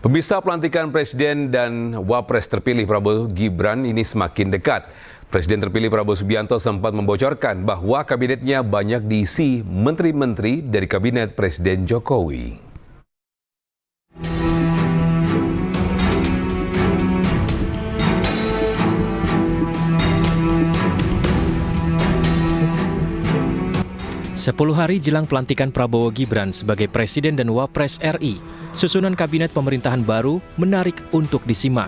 Pemirsa, pelantikan Presiden dan Wapres terpilih Prabowo Gibran ini semakin dekat. Presiden terpilih Prabowo Subianto sempat membocorkan bahwa kabinetnya banyak diisi menteri-menteri dari kabinet Presiden Jokowi. Sepuluh hari jelang pelantikan Prabowo Gibran sebagai Presiden dan Wapres RI, susunan kabinet pemerintahan baru menarik untuk disimak.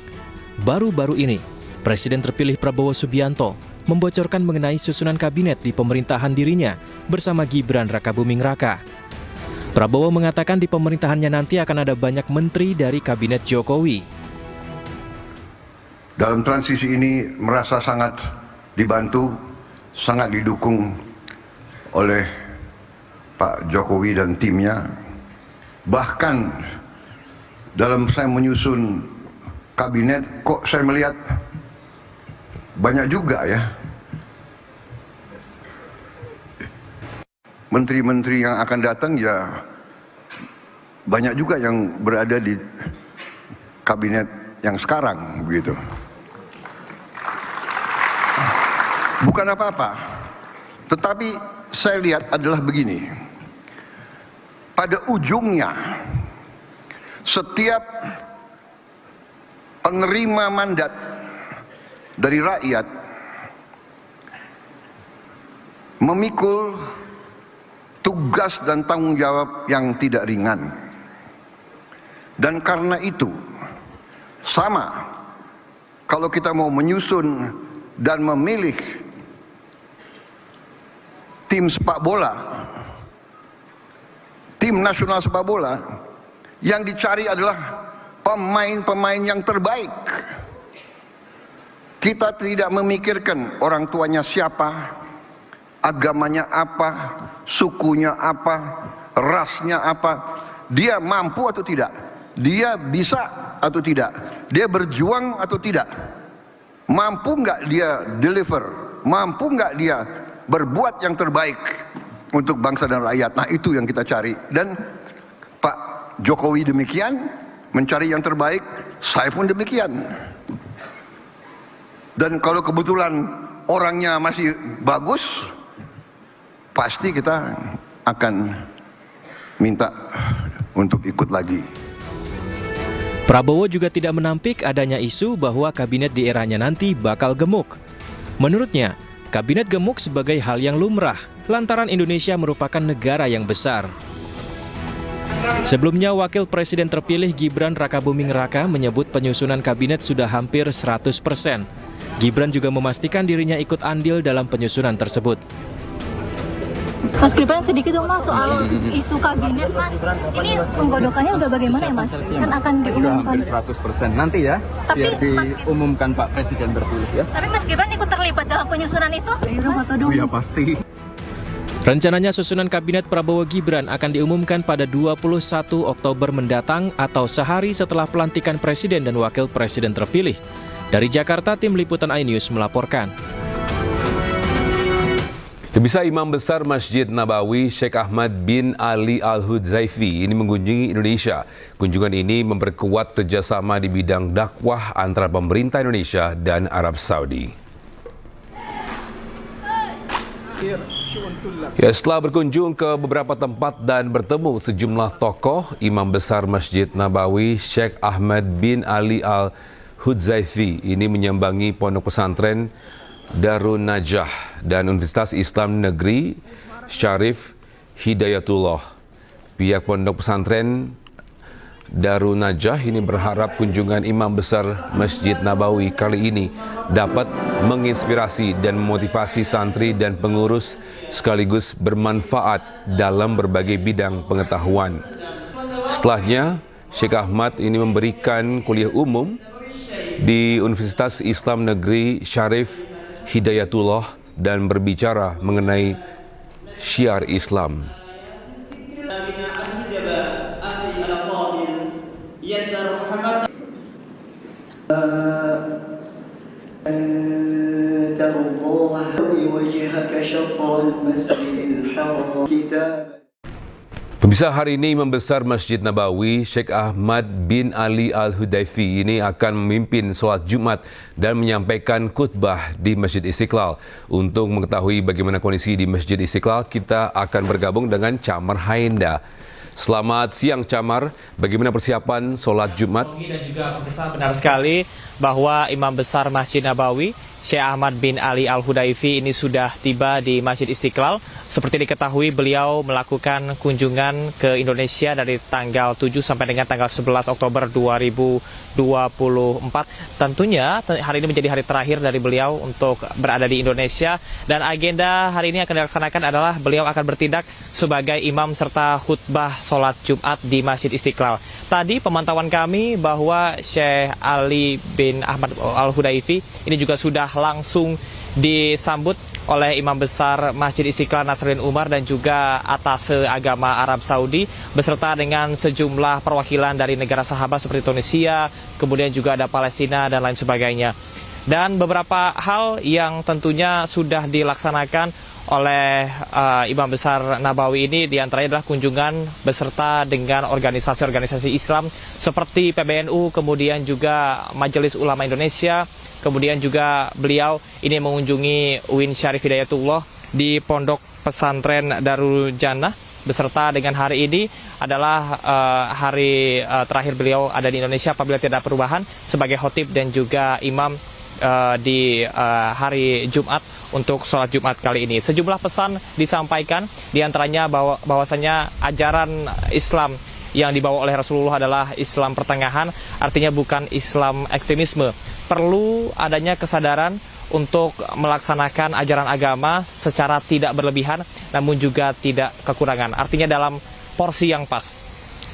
Baru-baru ini, Presiden terpilih Prabowo Subianto membocorkan mengenai susunan kabinet di pemerintahan dirinya bersama Gibran Rakabuming Raka. Prabowo mengatakan di pemerintahannya nanti akan ada banyak menteri dari kabinet Jokowi. Dalam transisi ini merasa sangat dibantu, sangat didukung oleh Pak Jokowi dan timnya. Bahkan dalam saya menyusun kabinet, kok saya melihat banyak juga ya menteri-menteri yang akan datang, ya banyak juga yang berada di kabinet yang sekarang begitu. Bukan apa-apa, tetapi saya lihat adalah begini, pada ujungnya setiap penerima mandat dari rakyat memikul tugas dan tanggung jawab yang tidak ringan. Dan karena itu sama, kalau kita mau menyusun dan memilih tim sepak bola, tim nasional sepak bola, yang dicari adalah pemain-pemain yang terbaik. Kita tidak memikirkan orang tuanya siapa, agamanya apa, sukunya apa, rasnya apa, dia mampu atau tidak, dia bisa atau tidak, dia berjuang atau tidak, mampu nggak dia deliver, mampu nggak dia berbuat yang terbaik untuk bangsa dan rakyat. Nah, itu yang kita cari. Dan Pak Jokowi demikian, mencari yang terbaik, saya pun demikian. Dan kalau kebetulan orangnya masih bagus, pasti kita akan minta untuk ikut lagi. Prabowo juga tidak menampik adanya isu bahwa kabinet di eranya nanti bakal gemuk. Menurutnya, kabinet gemuk sebagai hal yang lumrah, lantaran Indonesia merupakan negara yang besar. Sebelumnya, Wakil Presiden terpilih Gibran Rakabuming Raka menyebut penyusunan kabinet sudah hampir 100%. Gibran juga memastikan dirinya ikut andil dalam penyusunan tersebut. Mas Gibran, sedikit dong Mas soal isu kabinet Mas. Ini penggodokannya udah bagaimana ya Mas? Kan akan diumumkan 100% nanti ya. Tapi biar diumumkan Pak Presiden terpilih ya. Tapi Mas Gibran ikut terlibat dalam penyusunan itu? Mas? Oh ya pasti. Rencananya susunan kabinet Prabowo Gibran akan diumumkan pada 21 Oktober mendatang atau sehari setelah pelantikan Presiden dan Wakil Presiden terpilih. Dari Jakarta, tim liputan iNews melaporkan. Pemirsa, Imam Besar Masjid Nabawi Sheikh Ahmad bin Ali Al-Hudzaifi ini mengunjungi Indonesia. Kunjungan ini memperkuat kerjasama di bidang dakwah antara pemerintah Indonesia dan Arab Saudi. Ya, setelah berkunjung ke beberapa tempat dan bertemu sejumlah tokoh, Imam Besar Masjid Nabawi Sheikh Ahmad bin Ali Al-Hudzaifi ini menyambangi pondok pesantren Darun Najah dan Universitas Islam Negeri Syarif Hidayatullah. Pihak pondok pesantren Darun Najah ini berharap kunjungan Imam Besar Masjid Nabawi kali ini dapat menginspirasi dan memotivasi santri dan pengurus sekaligus bermanfaat dalam berbagai bidang pengetahuan. Setelahnya, Sheikh Ahmad ini memberikan kuliah umum di Universitas Islam Negeri Syarif Hidayatullah dan berbicara mengenai syiar Islam. Pemirsa, hari ini Imam Besar Masjid Nabawi, Sheikh Ahmad bin Ali Al-Hudaifi ini akan memimpin solat Jumat dan menyampaikan khutbah di Masjid Istiqlal. Untuk mengetahui bagaimana kondisi di Masjid Istiqlal, kita akan bergabung dengan Camar Haenda. Selamat siang Camar, bagaimana persiapan solat Jumat? Dan juga pemirsa, benar sekali bahwa Imam Besar Masjid Nabawi, Syekh Ahmad bin Ali Al-Hudaifi ini sudah tiba di Masjid Istiqlal. Seperti diketahui, beliau melakukan kunjungan ke Indonesia dari tanggal 7 sampai dengan tanggal 11 Oktober 2024. Tentunya hari ini menjadi hari terakhir dari beliau untuk berada di Indonesia. Dan agenda hari ini akan dilaksanakan adalah beliau akan bertindak sebagai imam serta khutbah sholat Jumat di Masjid Istiqlal. Tadi pemantauan kami bahwa Syekh Ali bin Ahmad Al-Hudaifi ini juga sudah langsung disambut oleh Imam Besar Masjid Istiqlal Nasruddin Umar dan juga Atase Agama Arab Saudi beserta dengan sejumlah perwakilan dari negara sahabat seperti Tunisia, kemudian juga ada Palestina dan lain sebagainya. Dan beberapa hal yang tentunya sudah dilaksanakan oleh Imam Besar Nabawi ini diantaranya adalah kunjungan beserta dengan organisasi-organisasi Islam seperti PBNU, kemudian juga Majelis Ulama Indonesia, kemudian juga beliau ini mengunjungi UIN Syarif Hidayatullah di Pondok Pesantren Darul Jannah, beserta dengan hari ini adalah hari terakhir beliau ada di Indonesia apabila tidak ada perubahan sebagai khotib dan juga imam di hari Jumat untuk sholat Jumat kali ini. Sejumlah pesan disampaikan, diantaranya bahwasanya ajaran Islam yang dibawa oleh Rasulullah adalah Islam pertengahan, artinya bukan Islam ekstremisme. Perlu adanya kesadaran untuk melaksanakan ajaran agama secara tidak berlebihan, namun juga tidak kekurangan. Artinya dalam porsi yang pas.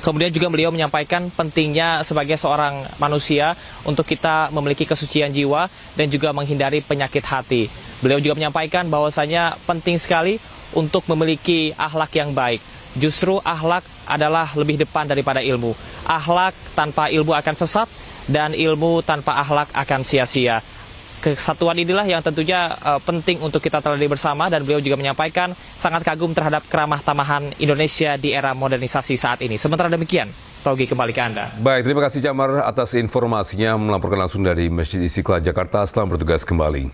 Kemudian juga beliau menyampaikan pentingnya sebagai seorang manusia untuk kita memiliki kesucian jiwa dan juga menghindari penyakit hati. Beliau juga menyampaikan bahwasanya penting sekali untuk memiliki akhlak yang baik. Justru akhlak adalah lebih depan daripada ilmu. Akhlak tanpa ilmu akan sesat dan ilmu tanpa akhlak akan sia-sia. Kesatuan inilah yang tentunya penting untuk kita teliti bersama, dan beliau juga menyampaikan sangat kagum terhadap keramah tamahan Indonesia di era modernisasi saat ini. Sementara demikian, Togi kembali ke Anda. Baik, terima kasih Camar atas informasinya, melaporkan langsung dari Masjid Istiqlal Jakarta. Selamat bertugas kembali.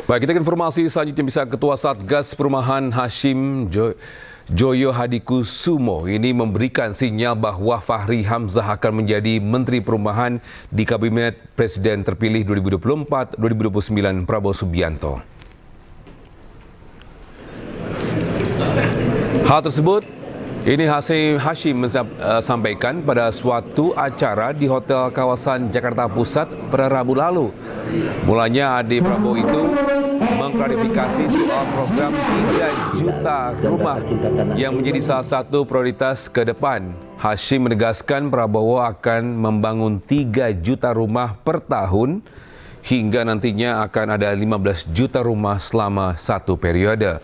Baik, kita ke informasi selanjutnya. Bisa Ketua Satgas Perumahan Hashim Joyo Hadikusumo ini memberikan sinyal bahwa Fahri Hamzah akan menjadi Menteri Perumahan di Kabinet Presiden terpilih 2024-2029 Prabowo Subianto. Hal tersebut ini Hashim sampaikan pada suatu acara di Hotel Kawasan Jakarta Pusat pada Rabu lalu. Mulanya Ade Prabowo itu mengklarifikasi soal program 3 juta rumah yang menjadi salah satu prioritas ke depan. Hashim menegaskan Prabowo akan membangun 3 juta rumah per tahun hingga nantinya akan ada 15 juta rumah selama satu periode.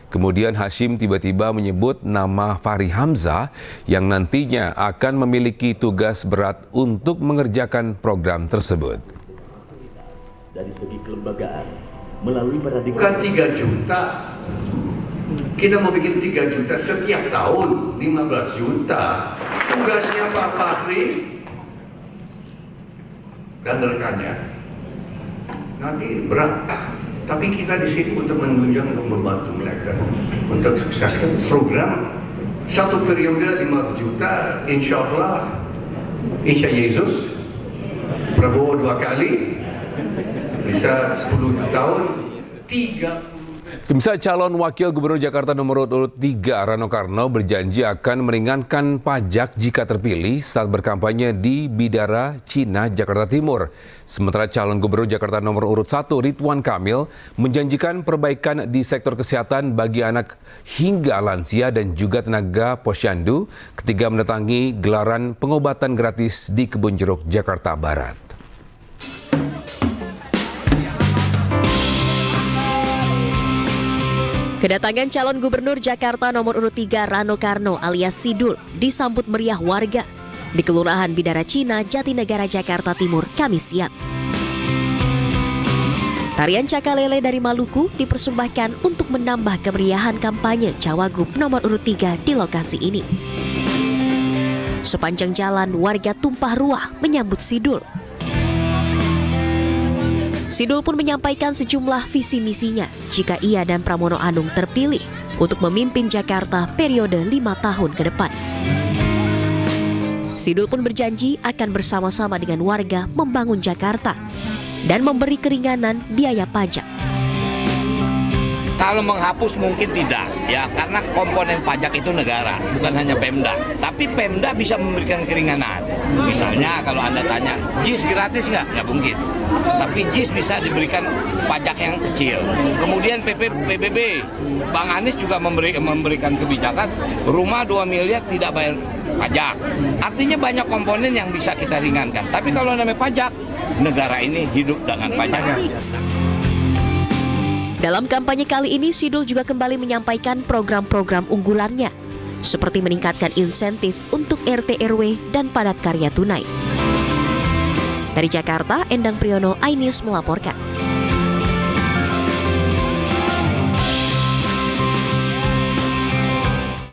Kemudian Hashim tiba-tiba menyebut nama Fahri Hamzah yang nantinya akan memiliki tugas berat untuk mengerjakan program tersebut. Dari segi kelembagaan, melalui paradigma Bukan 3 juta. Kita mau bikin 3 juta setiap tahun, 15 juta. Tugasnya Pak Fahri dan rekannya nanti berat. Tapi kita di sini untuk menunjang dan membantu mereka untuk sukseskan program satu periode 5 juta, insya Allah, insya Yesus, Prabowo 2 kali, bisa 10 tahun, 30. Pemirsa, calon wakil gubernur Jakarta nomor urut 3 Rano Karno berjanji akan meringankan pajak jika terpilih saat berkampanye di Bidara, Cina, Jakarta Timur. Sementara calon gubernur Jakarta nomor urut 1 Ridwan Kamil menjanjikan perbaikan di sektor kesehatan bagi anak hingga lansia dan juga tenaga posyandu ketika mendatangi gelaran pengobatan gratis di Kebun Jeruk, Jakarta Barat. Kedatangan calon gubernur Jakarta nomor urut 3 Rano Karno alias Sidul disambut meriah warga di Kelurahan Bidara Cina, Jatinegara, Jakarta Timur, Kamis siang. Tarian Cakalele dari Maluku dipersembahkan untuk menambah kemeriahan kampanye Cawagup nomor urut 3 di lokasi ini. Sepanjang jalan, warga tumpah ruah menyambut Sidul. Sidul pun menyampaikan sejumlah visi misinya jika ia dan Pramono Anung terpilih untuk memimpin Jakarta periode 5 tahun ke depan. Sidul pun berjanji akan bersama-sama dengan warga membangun Jakarta dan memberi keringanan biaya pajak. Kalau menghapus mungkin tidak, ya karena komponen pajak itu negara, bukan hanya Pemda. Tapi Pemda bisa memberikan keringanan. Misalnya kalau Anda tanya, JIS gratis nggak mungkin. Tapi JIS bisa diberikan pajak yang kecil. Kemudian PBB, Bang Anies juga memberikan kebijakan, rumah 2 miliar tidak bayar pajak. Artinya banyak komponen yang bisa kita ringankan. Tapi kalau namanya pajak, negara ini hidup dengan pajaknya. Dalam kampanye kali ini, Sidul juga kembali menyampaikan program-program unggulannya, seperti meningkatkan insentif untuk RT RW dan padat karya tunai. Dari Jakarta, Endang Priyono, iNews melaporkan.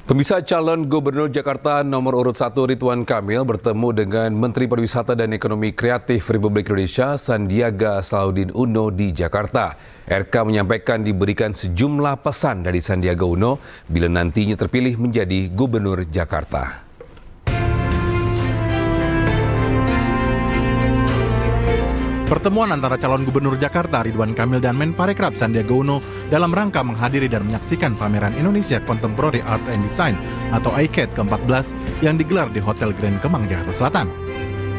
Pemirsa, calon Gubernur Jakarta nomor urut 1 Ridwan Kamil bertemu dengan Menteri Pariwisata dan Ekonomi Kreatif Republik Indonesia Sandiaga Salahuddin Uno di Jakarta. RK menyampaikan diberikan sejumlah pesan dari Sandiaga Uno bila nantinya terpilih menjadi Gubernur Jakarta. Pertemuan antara calon gubernur Jakarta Ridwan Kamil dan Menparekraf Sandiaga Uno dalam rangka menghadiri dan menyaksikan pameran Indonesia Contemporary Art and Design atau ICAD ke-14 yang digelar di Hotel Grand Kemang, Jakarta Selatan.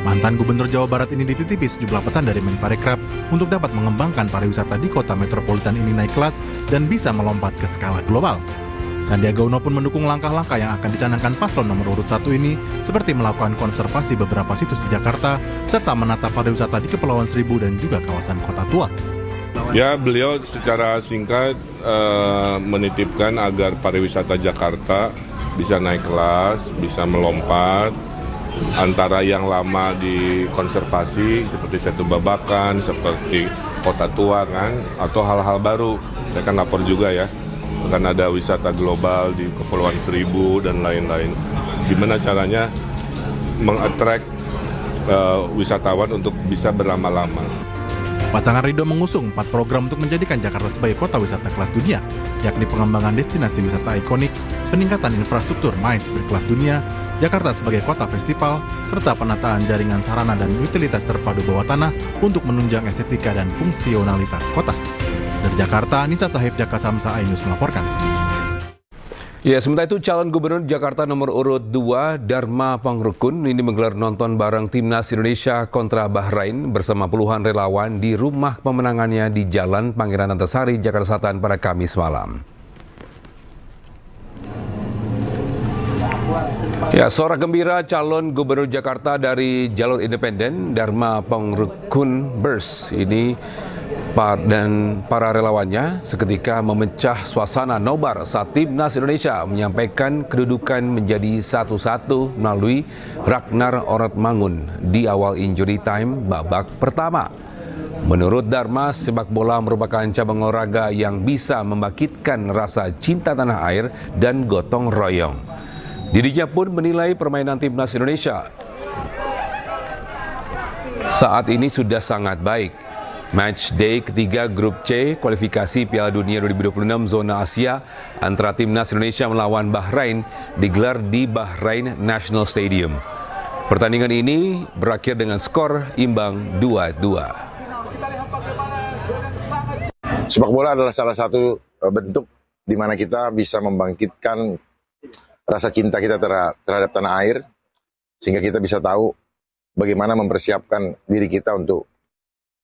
Mantan Gubernur Jawa Barat ini dititipi sejumlah pesan dari Menparekraf untuk dapat mengembangkan pariwisata di kota metropolitan ini naik kelas dan bisa melompat ke skala global. Sandiaga Uno pun mendukung langkah-langkah yang akan dicanangkan paslon nomor urut 1 ini, seperti melakukan konservasi beberapa situs di Jakarta, serta menata pariwisata di Kepulauan Seribu dan juga kawasan Kota Tua. Ya, beliau secara singkat menitipkan agar pariwisata Jakarta bisa naik kelas, bisa melompat, antara yang lama dikonservasi seperti Setu Babakan, seperti Kota Tua kan, atau hal-hal baru. Saya kan lapor juga ya. Akan ada wisata global di Kepulauan Seribu dan lain-lain. Gimana caranya mengattract wisatawan untuk bisa berlama-lama. Pasangan Ridho mengusung 4 program untuk menjadikan Jakarta sebagai kota wisata kelas dunia, yakni pengembangan destinasi wisata ikonik, peningkatan infrastruktur MICE berkelas dunia, Jakarta sebagai kota festival, serta penataan jaringan sarana dan utilitas terpadu bawah tanah untuk menunjang estetika dan fungsionalitas kota. Dari Jakarta, Nisa Sahib Jaka Samsa, iNews melaporkan. Ya, sementara itu calon Gubernur Jakarta nomor urut 2 Dharma Pangrukun ini menggelar nonton bareng Timnas Indonesia kontra Bahrain bersama puluhan relawan di rumah pemenangannya di Jalan Pangeran Antasari, Jakarta Selatan pada Kamis malam. Ya, sorak gembira calon Gubernur Jakarta dari jalur independen Dharma Pangrukun Bers ini dan para relawannya seketika memecah suasana nobar saat Timnas Indonesia menyampaikan kedudukan menjadi 1-1 melalui Ragnar Oratmangun di awal injury time babak pertama. Menurut Dharma, sepak bola merupakan cabang olahraga yang bisa membangkitkan rasa cinta tanah air dan gotong royong. Dirinya pun menilai permainan Timnas Indonesia saat ini sudah sangat baik. Match day ketiga Grup C kualifikasi Piala Dunia 2026 zona Asia antara Timnas Indonesia melawan Bahrain digelar di Bahrain National Stadium. Pertandingan ini berakhir dengan skor imbang 2-2. Sepak bola adalah salah satu bentuk di mana kita bisa membangkitkan rasa cinta kita terhadap tanah air, sehingga kita bisa tahu bagaimana mempersiapkan diri kita untuk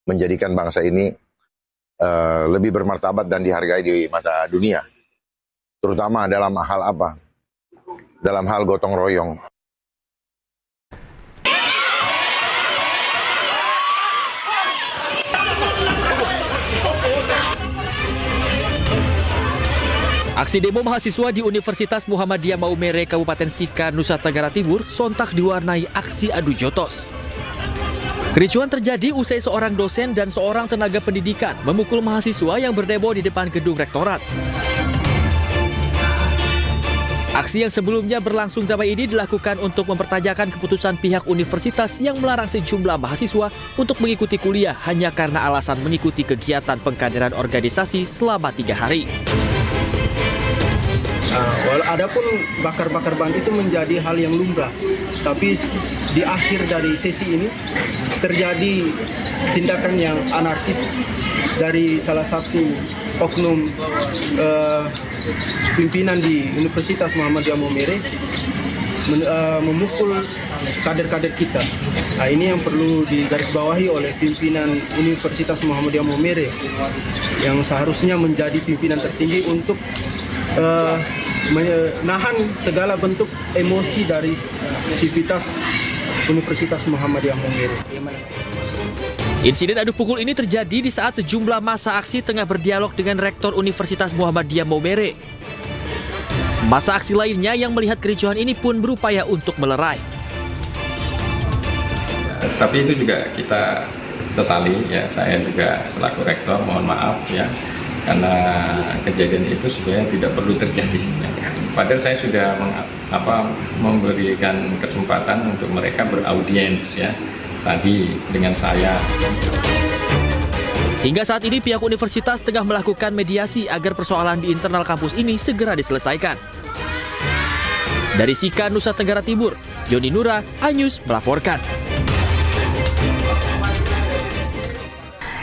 menjadikan bangsa ini lebih bermartabat dan dihargai di mata dunia. Terutama dalam hal apa? Dalam hal gotong royong. Aksi demo mahasiswa di Universitas Muhammadiyah Maumere, Kabupaten Sika, Nusa Tenggara Timur sontak diwarnai aksi adu jotos. Kericuhan terjadi usai seorang dosen dan seorang tenaga pendidikan memukul mahasiswa yang berdemo di depan gedung rektorat. Aksi yang sebelumnya berlangsung damai ini dilakukan untuk mempertanyakan keputusan pihak universitas yang melarang sejumlah mahasiswa untuk mengikuti kuliah hanya karena alasan mengikuti kegiatan pengkaderan organisasi selama 3 hari. Adapun bakar-bakar ban itu menjadi hal yang lumrah, tapi di akhir dari sesi ini terjadi tindakan yang anarkis dari salah satu oknum pimpinan di Universitas Muhammadiyah Maumere memukul kader-kader kita. Nah, ini yang perlu digarisbawahi oleh pimpinan Universitas Muhammadiyah Maumere yang seharusnya menjadi pimpinan tertinggi untuk menahan segala bentuk emosi dari sivitas Universitas Muhammadiyah Maumere. Insiden adu pukul ini terjadi di saat sejumlah massa aksi tengah berdialog dengan Rektor Universitas Muhammadiyah Maumere. Massa aksi lainnya yang melihat kericuhan ini pun berupaya untuk melerai. Tapi itu juga kita sesali, ya, saya juga selaku rektor mohon maaf ya, karena kejadian itu sebenarnya tidak perlu terjadi. Padahal saya sudah memberikan kesempatan untuk mereka beraudiens ya tadi dengan saya. Hingga saat ini pihak universitas tengah melakukan mediasi agar persoalan di internal kampus ini segera diselesaikan. Dari Sika, Nusa Tenggara Timur, Joni Nura, iNews melaporkan.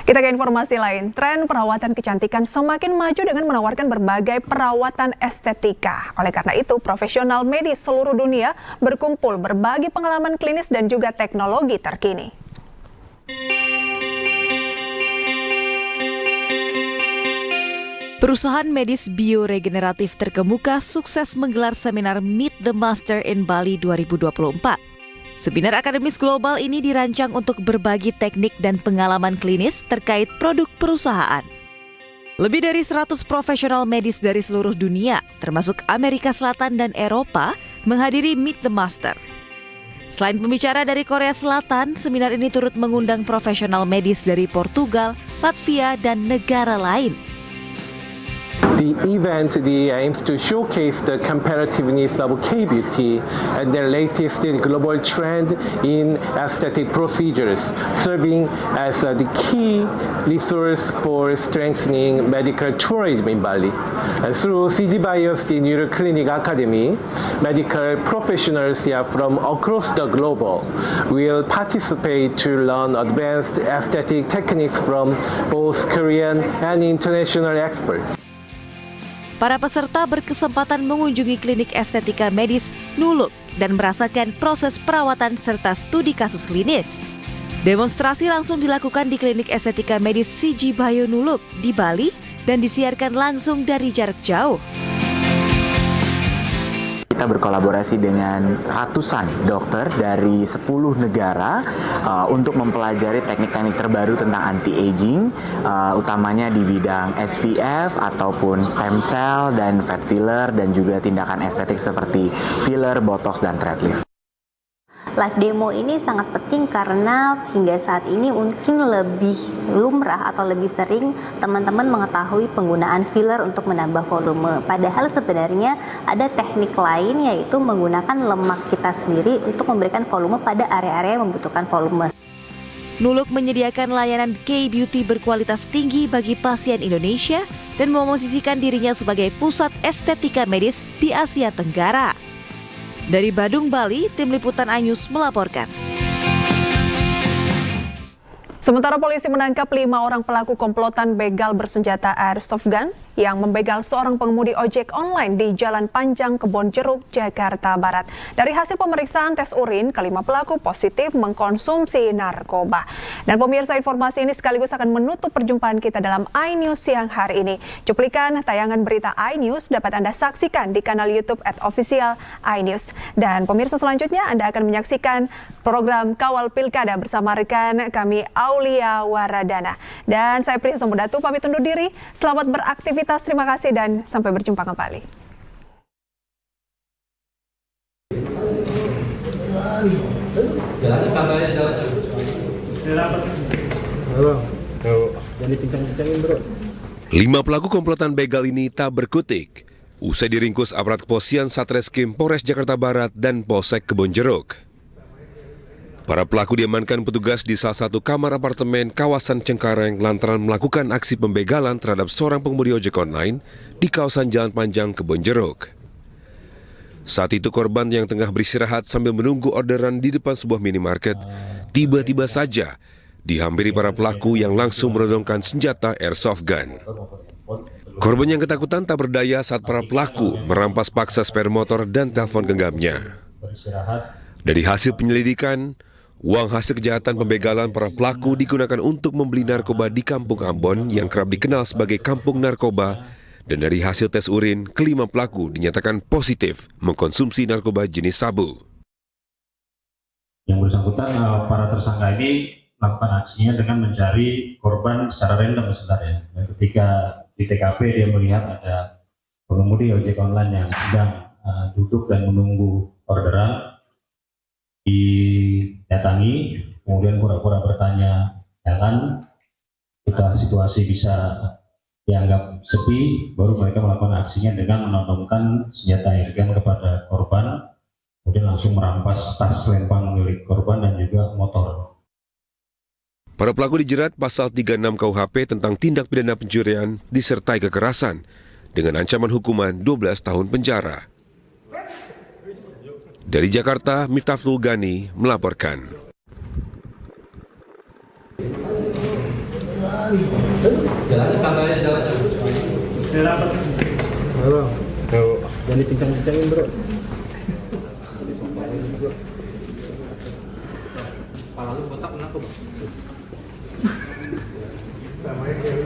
Kita ke informasi lain, tren perawatan kecantikan semakin maju dengan menawarkan berbagai perawatan estetika. Oleh karena itu, profesional medis seluruh dunia berkumpul berbagi pengalaman klinis dan juga teknologi terkini. Perusahaan medis bioregeneratif terkemuka sukses menggelar seminar Meet the Master in Bali 2024. Seminar akademis global ini dirancang untuk berbagi teknik dan pengalaman klinis terkait produk perusahaan. Lebih dari 100 profesional medis dari seluruh dunia, termasuk Amerika Selatan dan Eropa, menghadiri Meet the Master. Selain pembicara dari Korea Selatan, seminar ini turut mengundang profesional medis dari Portugal, Latvia, dan negara lain. The event aims to showcase the competitiveness of K-beauty and the latest global trend in aesthetic procedures, serving as the key resource for strengthening medical tourism in Bali. Through CG Bio's Neuroclinic Academy, medical professionals from across the globe will participate to learn advanced aesthetic techniques from both Korean and international experts. Para peserta berkesempatan mengunjungi klinik estetika medis Nuluk dan merasakan proses perawatan serta studi kasus klinis. Demonstrasi langsung dilakukan di klinik estetika medis CG Bio Nuluk di Bali dan disiarkan langsung dari jarak jauh. Kita berkolaborasi dengan ratusan dokter dari 10 negara untuk mempelajari teknik-teknik terbaru tentang anti-aging, utamanya di bidang SPF ataupun stem cell dan fat filler, dan juga tindakan estetik seperti filler, botox, dan thread lift. Live demo ini sangat penting karena hingga saat ini mungkin lebih lumrah atau lebih sering teman-teman mengetahui penggunaan filler untuk menambah volume. Padahal sebenarnya ada teknik lain, yaitu menggunakan lemak kita sendiri untuk memberikan volume pada area-area yang membutuhkan volume. Nuluk menyediakan layanan K-beauty berkualitas tinggi bagi pasien Indonesia dan memosisikan dirinya sebagai pusat estetika medis di Asia Tenggara. Dari Badung, Bali, Tim Liputan iNews melaporkan. Sementara polisi menangkap 5 orang pelaku komplotan begal bersenjata airsoft gun yang membegal seorang pengemudi ojek online di Jalan Panjang Kebonjeruk, Jakarta Barat. Dari hasil pemeriksaan tes urin, kelima pelaku positif mengkonsumsi narkoba. Dan pemirsa, informasi ini sekaligus akan menutup perjumpaan kita dalam iNews siang hari ini. Cuplikan tayangan berita iNews dapat Anda saksikan di kanal YouTube @official iNews. Dan pemirsa, selanjutnya Anda akan menyaksikan program Kawal Pilkada bersama rekan kami Aulia Waradana. Dan saya Prisa Sembodatu pamit undur diri. Selamat beraktivitas. Terima kasih dan sampai berjumpa kembali. Jalannya santai aja. Jadi pincang-pincangin bro. 5 pelaku komplotan begal ini tak berkutik. Usai diringkus aparat kepolisian Satreskrim Polres Jakarta Barat dan Polsek Kebonjeruk. Para pelaku diamankan petugas di salah satu kamar apartemen kawasan Cengkareng lantaran melakukan aksi pembegalan terhadap seorang pengemudi ojek online di kawasan Jalan Panjang Kebonjeruk. Saat itu korban yang tengah beristirahat sambil menunggu orderan di depan sebuah minimarket, tiba-tiba saja dihampiri para pelaku yang langsung menodongkan senjata airsoft gun. Korban yang ketakutan tak berdaya saat para pelaku merampas paksa sepeda motor dan telepon genggamnya. Dari hasil penyelidikan, uang hasil kejahatan pembegalan para pelaku digunakan untuk membeli narkoba di Kampung Ambon yang kerap dikenal sebagai Kampung Narkoba, dan dari hasil tes urin, kelima pelaku dinyatakan positif mengkonsumsi narkoba jenis sabu. Yang bersangkutan, para tersangka ini melakukan aksinya dengan mencari korban secara random sebenarnya. Dan ketika di TKP dia melihat ada pengemudi ojek online yang sedang duduk dan menunggu orderan, didatangi, kemudian pura-pura bertanya, jangan kita situasi bisa dianggap sepi, baru mereka melakukan aksinya dengan menodongkan senjata airgun kepada korban, kemudian langsung merampas tas lempang milik korban dan juga motor. Para pelaku dijerat pasal 36 KUHP tentang tindak pidana pencurian disertai kekerasan dengan ancaman hukuman 12 tahun penjara. Dari Jakarta, Miftahul Gani melaporkan. Jalannya santai aja, jalannya. Jadi pincang-pincangin bro. Kepala lu botak kenapa bang? Sama kayak